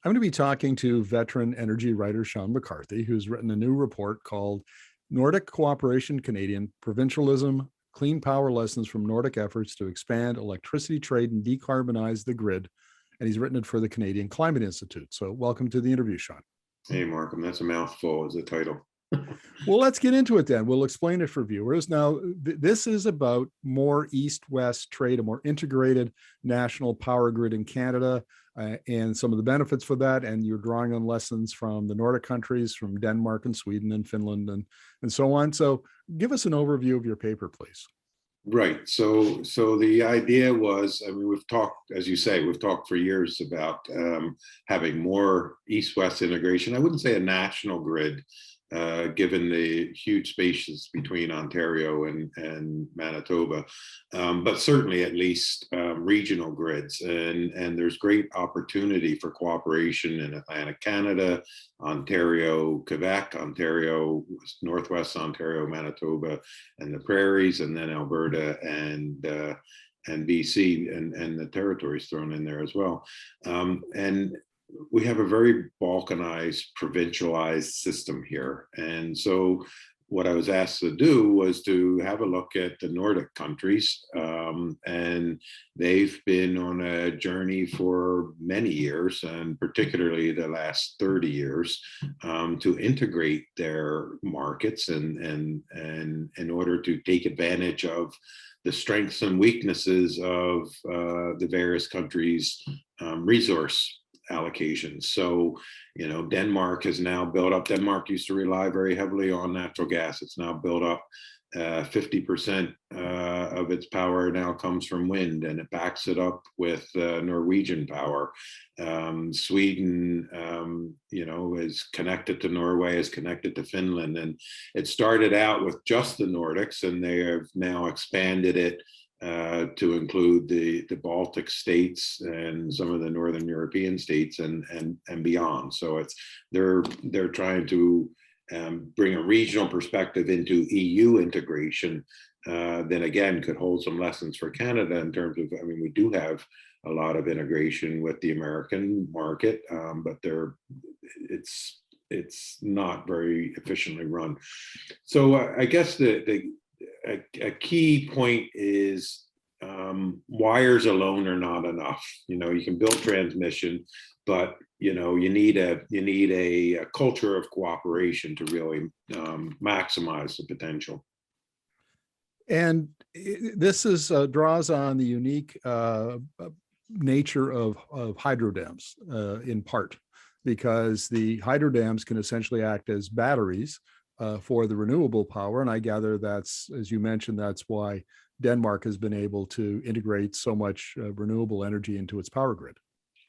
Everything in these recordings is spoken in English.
I'm going to be talking to veteran energy writer Shawn McCarthy, who's written a new report called Nordic Cooperation Canadian Provincialism, Clean Power Lessons from Nordic Efforts to Expand Electricity Trade and Decarbonize the Grid. And he's written it for the Canadian Climate Institute. So welcome to the interview, Shawn. Hey, Markham, that's a mouthful as a title. Well, let's get into it then. We'll explain it for viewers. Now, this is about more east-west trade, a more integrated national power grid in Canada, and some of the benefits for that. And you're drawing on lessons from the Nordic countries, from Denmark and Sweden and Finland and so on. So give us an overview of your paper, please. Right. So the idea was, I mean, we've talked, as you say, we've talked for years about having more east-west integration. I wouldn't say a national grid, given the huge spaces between Ontario and Manitoba, but certainly at least regional grids. And there's great opportunity for cooperation in Atlantic Canada, Ontario, Quebec, Ontario, Northwest Ontario, Manitoba, and the prairies, and then Alberta and BC and the territories thrown in there as well. And we have a very balkanized, provincialized system here. And so what I was asked to do was to have a look at the Nordic countries. And they've been on a journey for many years, and particularly the last 30 years, to integrate their markets and in order to take advantage of the strengths and weaknesses of the various countries' resource allocations. So, Denmark has now built up. Denmark used to rely very heavily on natural gas. It's now built up 50% of its power now comes from wind, and it backs it up with Norwegian power. Sweden, is connected to Norway, is connected to Finland, and it started out with just the Nordics, and they have now expanded it to include the Baltic states and some of the Northern European states and beyond. So they're trying to bring a regional perspective into EU integration. Then again, could hold some lessons for Canada in terms of, I mean, we do have a lot of integration with the American market, but it's not very efficiently run. So I guess a key point is wires alone are not enough. You can build transmission, but you need a culture of cooperation to really maximize the potential. And this draws on the unique nature of hydro dams in part, because the hydro dams can essentially act as batteries for the renewable power. And I gather that's, as you mentioned, that's why Denmark has been able to integrate so much renewable energy into its power grid.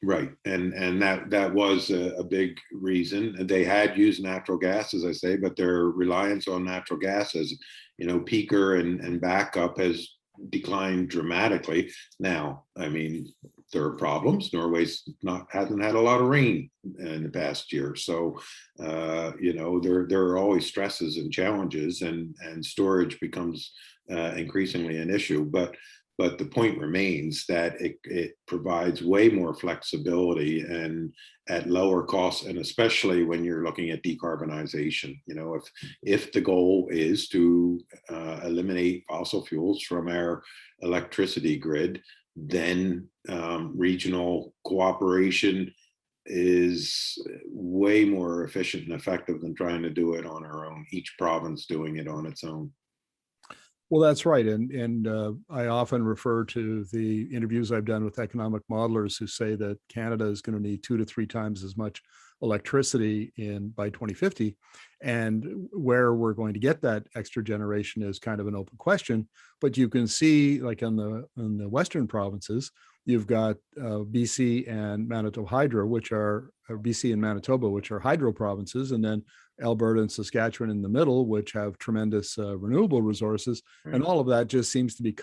Right. And that was a big reason. They had used natural gas, as I say, but their reliance on natural gas as, peaker and backup has declined dramatically. Now, I mean, there are problems. Norway's hasn't had a lot of rain in the past year. So, there are always stresses and challenges, and storage becomes increasingly an issue. But the point remains that it provides way more flexibility and at lower costs, and especially when you're looking at decarbonization. If the goal is to eliminate fossil fuels from our electricity grid, then regional cooperation is way more efficient and effective than trying to do it on our own, each province doing it on its own. Well, that's right. And I often refer to the interviews I've done with economic modelers who say that Canada is going to need 2 to 3 times as much electricity by 2050. And where we're going to get that extra generation is kind of an open question. But you can see, like in the Western provinces, you've got BC and Manitoba Hydro, BC and Manitoba, which are hydro provinces, and then Alberta and Saskatchewan in the middle, which have tremendous renewable resources. Right. And all of that just seems to be,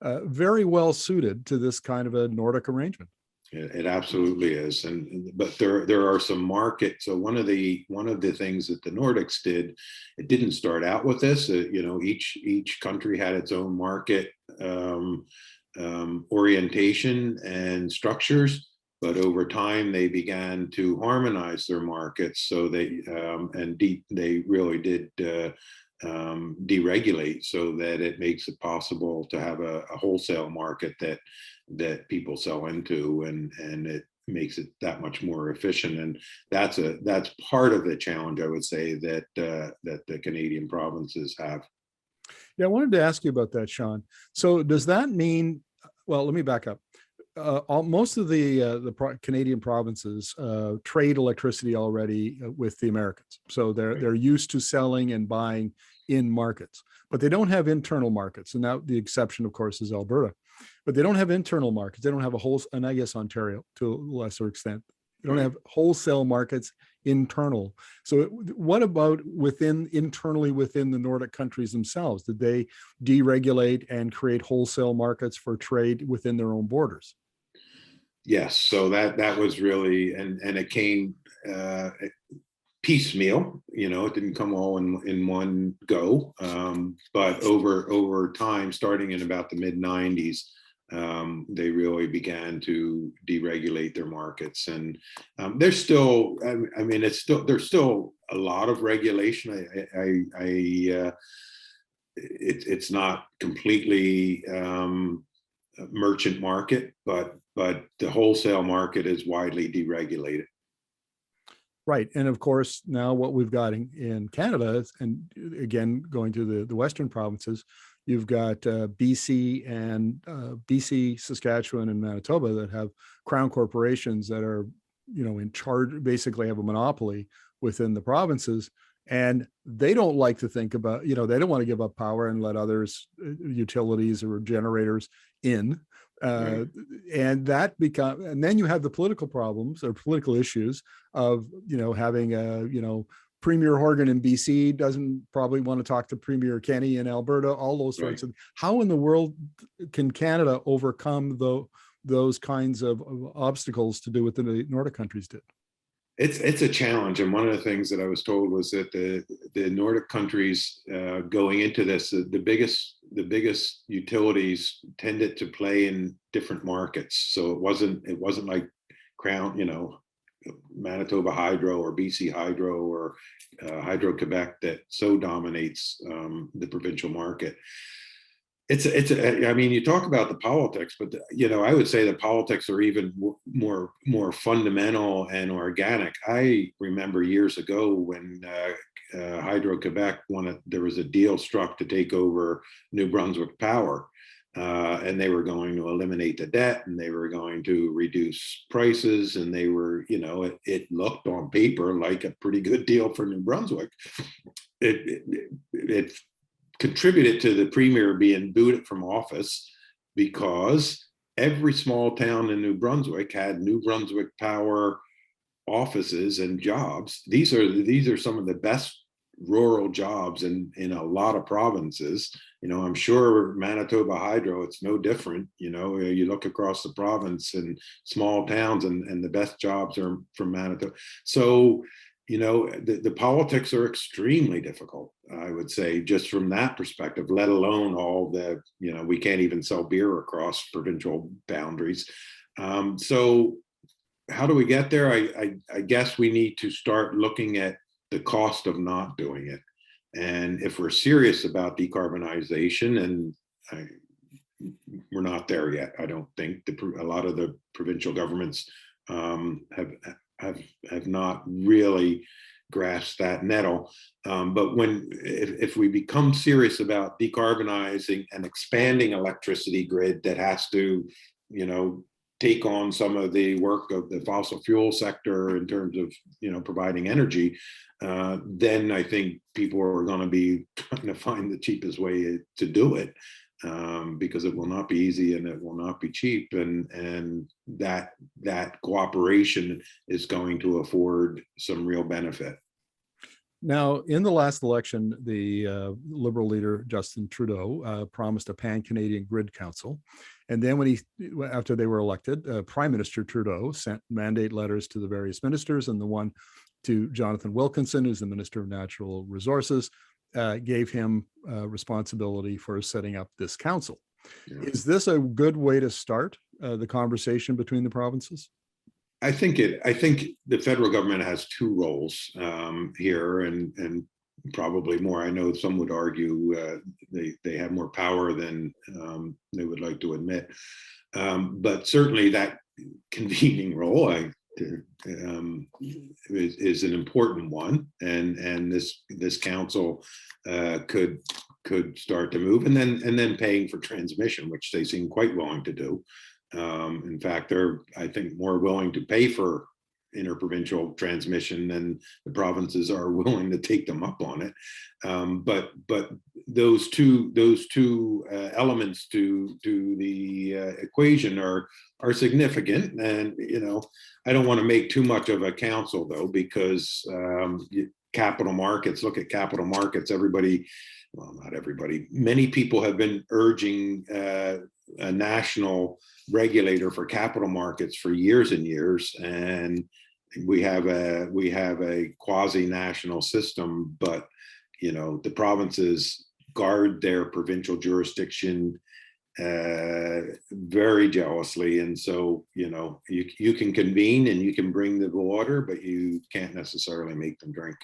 very well suited to this kind of a Nordic arrangement. It absolutely is, but there are some markets. So one of the things that the Nordics did, it didn't start out with this. Each country had its own market orientation and structures, but over time they began to harmonize their markets. So they they really did deregulate, so that it makes it possible to have a wholesale market that people sell into, and it makes it that much more efficient. And that's part of the challenge, I would say, that that the Canadian provinces have. Yeah, I wanted to ask you about that, Shawn. So does that mean, well, let me back up. Most of the Canadian provinces trade electricity already with the Americans. So they're used to selling and buying in markets, but they don't have internal markets. And now the exception, of course, is Alberta. But they don't have internal markets. They don't have a whole, and I guess Ontario to a lesser extent. They don't have wholesale markets internal. So what about internally within the Nordic countries themselves? Did they deregulate and create wholesale markets for trade within their own borders? Yes, so that was really, and it came piecemeal. It didn't come all in one go, but over time, starting in about the mid-90s, they really began to deregulate their markets. And there's still, I mean, there's still a lot of regulation. It's not completely merchant market, but the wholesale market is widely deregulated. Right. And of course, now what we've got in Canada, and again, going to the Western provinces, you've got BC, Saskatchewan, and Manitoba that have crown corporations that are, in charge, basically have a monopoly within the provinces. And they don't like to think about, they don't want to give up power and let others, utilities or generators in. Right. And then you have the political problems or political issues of, having Premier Horgan in BC doesn't probably want to talk to Premier Kenny in Alberta, all those sorts of. How in the world can Canada overcome those kinds of obstacles to do what the Nordic countries did? It's a challenge, and one of the things that I was told was that the Nordic countries, going into this, the biggest utilities tended to play in different markets. So it wasn't like Crown, Manitoba Hydro or BC Hydro or Hydro Quebec that so dominates the provincial market. I mean, you talk about the politics, but I would say the politics are even more fundamental and organic. I remember years ago when Hydro Quebec there was a deal struck to take over New Brunswick Power, and they were going to eliminate the debt, and they were going to reduce prices, and they were, it looked on paper like a pretty good deal for New Brunswick. It contributed to the premier being booted from office, because every small town in New Brunswick had New Brunswick Power offices and jobs. These are some of the best rural jobs in a lot of provinces. I'm sure Manitoba Hydro, it's no different. You look across the province and small towns, and the best jobs are from Manitoba. So the politics are extremely difficult, I would say, just from that perspective, let alone all the, we can't even sell beer across provincial boundaries. So how do we get there? I guess we need to start looking at the cost of not doing it. And if we're serious about decarbonization, and we're not there yet, I don't think. A lot of the provincial governments have not really grasped that nettle. But if we become serious about decarbonizing and expanding electricity grid that has to, take on some of the work of the fossil fuel sector in terms of, providing energy, then I think people are going to be trying to find the cheapest way to do it. Because it will not be easy and it will not be cheap, and that cooperation is going to afford some real benefit. Now, in the last election, the Liberal leader Justin Trudeau promised a Pan-Canadian Grid Council, and then after they were elected, Prime Minister Trudeau sent mandate letters to the various ministers, and the one to Jonathan Wilkinson, who's the Minister of Natural Resources, gave him responsibility for setting up this council. Yeah. Is this a good way to start the conversation between the provinces? I think the federal government has two roles here, and probably more. I know some would argue they have more power than they would like to admit, but certainly that convening role is an important one, and this council could start to move, and then paying for transmission, which they seem quite willing to do. In fact, they're, I think, more willing to pay for interprovincial transmission than the provinces are willing to take them up on it. But those two elements to the equation are significant. And I don't want to make too much of a council though, because capital markets. Look at capital markets. Everybody. Well, not everybody. Many people have been urging a national regulator for capital markets for years and years, and we have a quasi-national system, but the provinces guard their provincial jurisdiction very jealously, and so you can convene and you can bring the water, but you can't necessarily make them drink.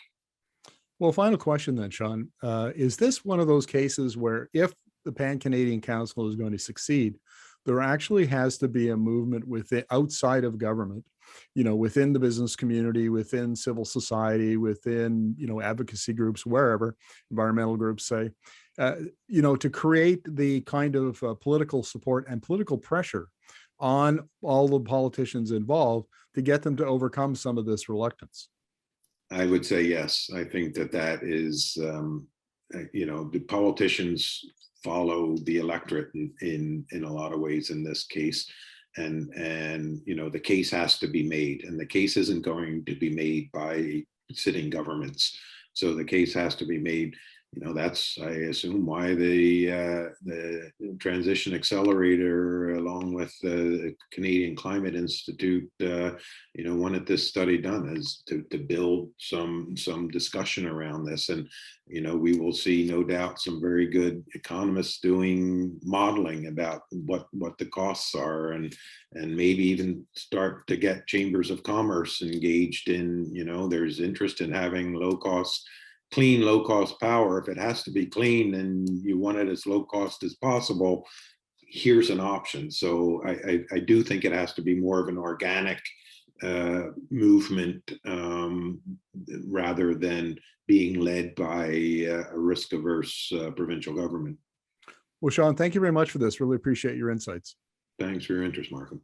Well, final question then, Shawn. Is this one of those cases where if the Pan-Canadian Council is going to succeed, there actually has to be a movement outside of government, within the business community, within civil society, within, advocacy groups, wherever, environmental groups say, to create the kind of political support and political pressure on all the politicians involved to get them to overcome some of this reluctance? I would say yes. I think that is, the politicians follow the electorate in a lot of ways in this case, and the case has to be made, and the case isn't going to be made by sitting governments. So the case has to be made. That's, I assume, why the Transition Accelerator, along with the Canadian Climate Institute, wanted this study done, is to build some discussion around this. And we will see, no doubt, some very good economists doing modeling about what the costs are, and maybe even start to get chambers of commerce engaged in. There's interest in having clean, low-cost power. If it has to be clean and you want it as low cost as possible, here's an option. So I do think it has to be more of an organic movement, rather than being led by a risk-averse provincial government. Well, Shawn, thank you very much for this. Really appreciate your insights. Thanks for your interest, Markham.